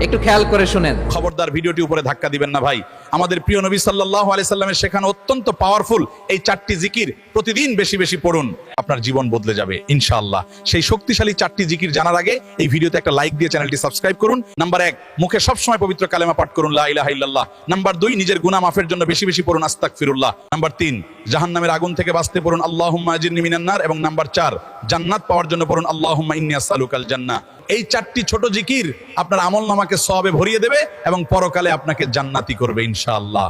একটু খেয়াল করে শুনেন। খবরদার ভিডিওটি উপরে ধাক্কা দিবেন না ভাই। আমাদের প্রিয় নবী সাল্লাল্লাহু আলাইহি সাল্লামের শেখানো অত্যন্ত পাওয়ারফুল এই 4টি জিকির প্রতিদিন বেশি বেশি পড়ুন, আপনার জীবন বদলে যাবে ইনশাআল্লাহ। সেই শক্তিশালী 4টি জিকির জানার আগে এই ভিডিওতে একটা লাইক দিয়ে চ্যানেলটি সাবস্ক্রাইব করুন। নাম্বার 1, মুখে সবসময় পবিত্র কালেমা পাঠ করুন, লা ইলাহা ইল্লাল্লাহ। নাম্বার 2, নিজের গুনাহ মাফের জন্য বেশি বেশি পড়ুন, আস্তাগফিরুল্লাহ। নাম্বার 3, জাহান্নামের আগুন থেকে বাঁচতে পড়ুন, আল্লাহুম্মা আজিরনি মিনান নার। এবং নাম্বার 4, জান্নাত পাওয়ার জন্য পড়ুন, আল্লাহুম্মা ইন্নী আসআলুকাল জান্নাহ। এই 4টি ছোট জিকির আপনার আমলনামাকে সওয়াবে ভরিয়ে দেবে এবং পরকালে আপনাকে জান্নাতি করবে ইনশাআল্লাহ।